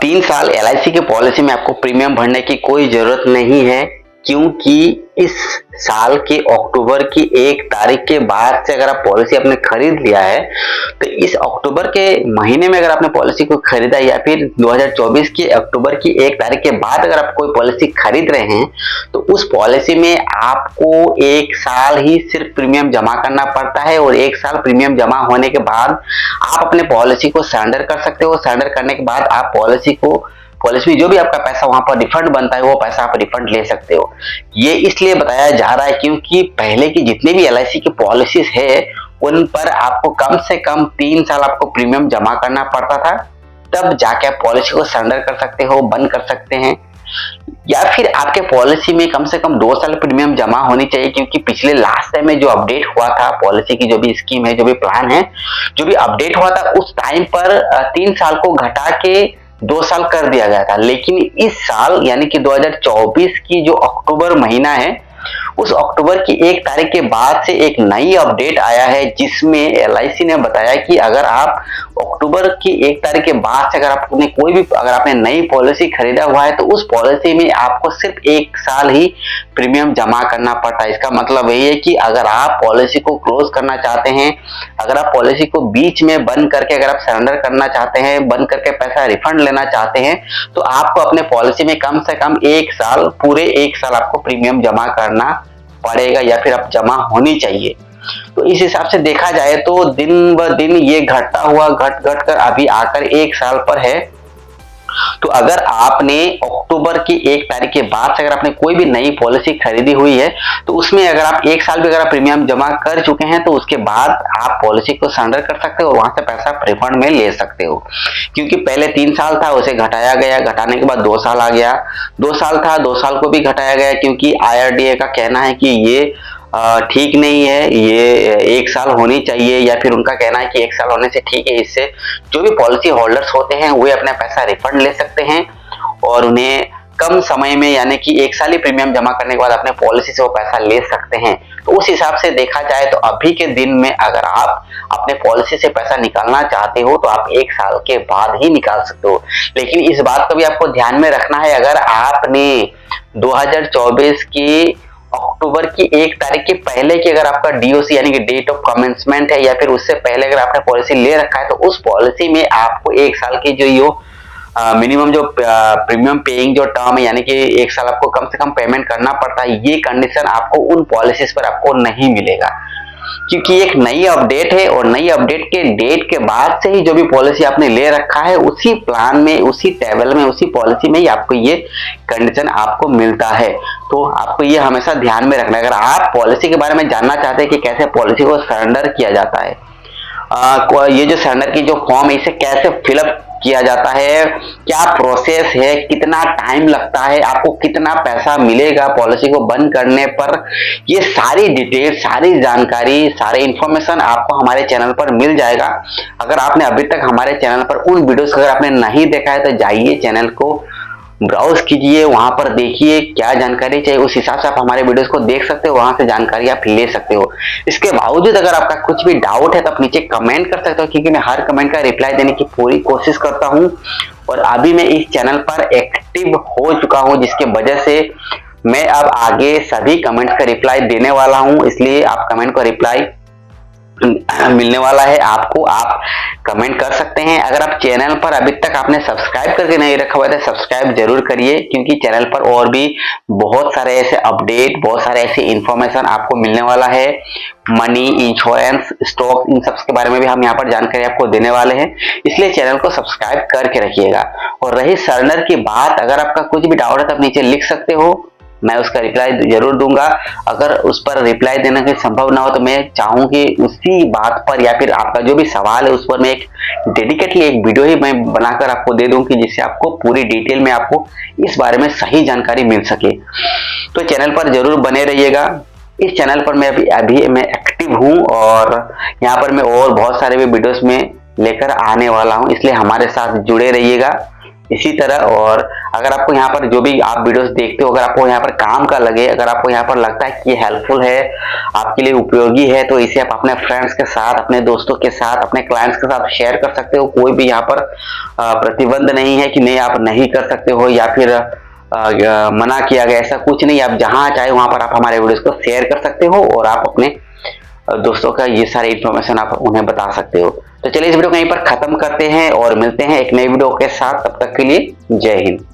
3 साल एलआईसी की पॉलिसी में आपको प्रीमियम भरने की कोई जरूरत नहीं है, क्योंकि इस साल के अक्टूबर की 1 तारीख के बाद से अगर आप पॉलिसी आपने खरीद लिया है, तो इस अक्टूबर के महीने में अगर आपने पॉलिसी को खरीदा या फिर 2024 के अक्टूबर की 1 तारीख के बाद अगर आप कोई पॉलिसी खरीद रहे हैं, तो उस पॉलिसी में आपको 1 साल ही सिर्फ प्रीमियम जमा करना पड़ता है और 1 साल प्रीमियम जमा होने के बाद आप अपने पॉलिसी को सरेंडर कर सकते हो। सरेंडर करने के बाद आप पॉलिसी में जो भी आपका पैसा वहां पर रिफंड बनता है वो पैसा आप रिफंड ले सकते हो। ये इसलिए बताया जा रहा है क्योंकि पहले की जितने भी एलआईसी की पॉलिसीज है उन पर आपको कम से कम 3 साल आपको प्रीमियम जमा करना पड़ता था, तब जाके आप पॉलिसी को सरेंडर कर सकते हो, बंद कर सकते हैं। या फिर आपके पॉलिसी में कम से कम 2 साल प्रीमियम जमा होनी चाहिए, क्योंकि पिछले लास्ट टाइम में जो अपडेट हुआ था पॉलिसी की, जो भी स्कीम है, जो भी प्लान है, जो भी अपडेट हुआ था, उस टाइम पर 3 साल को घटा के 2 साल कर दिया गया था। लेकिन इस साल यानी कि 2024 की जो अक्टूबर महीना है, उस अक्टूबर की 1 तारीख के बाद से एक नई अपडेट आया है, जिसमें एलआईसी ने बताया कि अगर आप अक्टूबर की 1 तारीख के बाद से अगर आपने नई पॉलिसी खरीदा हुआ है, तो उस पॉलिसी में आपको सिर्फ 1 साल ही प्रीमियम जमा करना पड़ता है। इसका मतलब यही है कि अगर आप पॉलिसी को क्लोज करना चाहते हैं, अगर आप पॉलिसी को बीच में बंद करके अगर आप सरेंडर करना चाहते हैं, बंद करके पैसा रिफंड लेना चाहते हैं, तो आपको अपने पॉलिसी में कम से कम 1 साल, पूरे 1 साल आपको प्रीमियम जमा करना पड़ेगा या फिर आप जमा होनी चाहिए। तो इस हिसाब से देखा जाए तो दिन ब दिन ये घटता हुआ घट कर अभी आकर 1 साल पर है। तो अगर आपने अक्टूबर की 1 तारीख के बाद से अगर आपने कोई भी नई पॉलिसी खरीदी हुई है, तो उसमें अगर आप 1 साल भी अगर आप प्रीमियम जमा कर चुके हैं, तो उसके बाद आप पॉलिसी को सरेंडर कर सकते हो और वहां से पैसा रिफंड में ले सकते हो। क्योंकि पहले 3 साल था, उसे घटाया गया, घटाने के बाद 2 साल आ गया, 2 साल था, 2 साल को भी घटाया गया, क्योंकि आईआरडीए का कहना है कि ये ठीक नहीं है, ये 1 साल होनी चाहिए, या फिर उनका कहना है कि 1 साल होने से ठीक है। इससे जो भी पॉलिसी होल्डर्स होते हैं वे अपना पैसा रिफंड ले सकते हैं और उन्हें कम समय में यानी कि 1 साल ही प्रीमियम जमा करने के बाद अपने पॉलिसी से वो पैसा ले सकते हैं। तो उस हिसाब से देखा जाए तो अभी के दिन में अगर आप अपने पॉलिसी से पैसा निकालना चाहते हो, तो आप 1 साल के बाद ही निकाल सकते हो। लेकिन इस बात को भी आपको ध्यान में रखना है, अगर आपने 2024 की अक्टूबर की 1 तारीख के पहले की अगर आपका डीओसी यानी कि डेट ऑफ कमेंसमेंट है, या फिर उससे पहले अगर आपने पॉलिसी ले रखा है, तो उस पॉलिसी में आपको 1 साल की जो मिनिमम जो प्रीमियम पेइंग जो टर्म है, यानी कि 1 साल आपको कम से कम पेमेंट करना पड़ता है, ये कंडीशन आपको उन पॉलिसीज पर आपको नहीं मिलेगा। क्योंकि एक नई अपडेट है और नई अपडेट के डेट के बाद से ही जो भी पॉलिसी आपने ले रखा है, उसी प्लान में, उसी टेबल में, उसी पॉलिसी में ही आपको ये कंडीशन आपको मिलता है। तो आपको ये हमेशा ध्यान में रखना है। अगर आप पॉलिसी के बारे में जानना चाहते हैं कि कैसे पॉलिसी को सरेंडर किया जाता है, ये जो सरेंडर की जो फॉर्म है, इसे कैसे फिलअप किया जाता है, क्या प्रोसेस है, कितना टाइम लगता है, आपको कितना पैसा मिलेगा पॉलिसी को बंद करने पर, ये सारी डिटेल, सारी जानकारी, सारे इंफॉर्मेशन आपको हमारे चैनल पर मिल जाएगा। अगर आपने अभी तक हमारे चैनल पर उन वीडियोस अगर आपने नहीं देखा है, तो जाइए चैनल को ब्राउज कीजिए, वहां पर देखिए क्या जानकारी चाहिए, उस हिसाब से आप हमारे वीडियोस को देख सकते हो, वहां से जानकारी आप ले सकते हो। इसके बावजूद अगर आपका कुछ भी डाउट है तो आप नीचे कमेंट कर सकते हो, क्योंकि मैं हर कमेंट का रिप्लाई देने की पूरी कोशिश करता हूं। और अभी मैं इस चैनल पर एक्टिव हो चुका हूं, जिसके वजह से मैं अब आगे सभी कमेंट्स का रिप्लाई देने वाला हूं, इसलिए आप कमेंट का रिप्लाई मिलने वाला है आपको, आप कमेंट कर सकते हैं। अगर आप चैनल पर अभी तक आपने सब्सक्राइब करके नहीं रखा हुआ है तो सब्सक्राइब जरूर करिए, क्योंकि चैनल पर और भी बहुत सारे ऐसे अपडेट, बहुत सारे ऐसे इंफॉर्मेशन आपको मिलने वाला है। मनी, इंश्योरेंस, स्टॉक, इन सब के बारे में भी हम यहाँ पर जानकारी आपको देने वाले हैं, इसलिए चैनल को सब्सक्राइब करके रखिएगा। और रही सरेंडर की बात, अगर आपका कुछ भी डाउट है तो आप नीचे लिख सकते हो, मैं उसका रिप्लाई जरूर दूंगा। अगर उस पर रिप्लाई देना के संभव ना हो तो मैं चाहूँ कि उसी बात पर, या फिर आपका जो भी सवाल है उस पर मैं एक डेडिकेटली एक वीडियो ही मैं बनाकर आपको दे दूं, कि जिससे आपको पूरी डिटेल में आपको इस बारे में सही जानकारी मिल सके। तो चैनल पर जरूर बने रहिएगा। इस चैनल पर मैं अभी मैं एक्टिव हूँ और यहाँ पर मैं और बहुत सारे भी वीडियोस में लेकर आने वाला हूँ, इसलिए हमारे साथ जुड़े रहिएगा। इसी तरह। और अगर आपको यहाँ पर जो भी आप वीडियोस देखते हो, अगर आपको यहाँ पर काम का लगे, अगर आपको यहाँ पर लगता है कि ये हेल्पफुल है, आपके लिए उपयोगी है, तो इसे आप अपने फ्रेंड्स के साथ, अपने दोस्तों के साथ, अपने क्लाइंट्स के साथ शेयर कर सकते हो। कोई भी यहाँ पर प्रतिबंध नहीं है कि नहीं आप नहीं कर सकते हो या फिर मना किया गया, ऐसा कुछ नहीं। आप जहां चाहे वहां पर आप हमारे वीडियोस को शेयर कर सकते हो और आप अपने दोस्तों का ये सारे इन्फॉर्मेशन आप उन्हें बता सकते हो। तो चलिए इस वीडियो को यहीं पर खत्म करते हैं और मिलते हैं एक नई वीडियो के साथ। तब तक के लिए जय हिंद।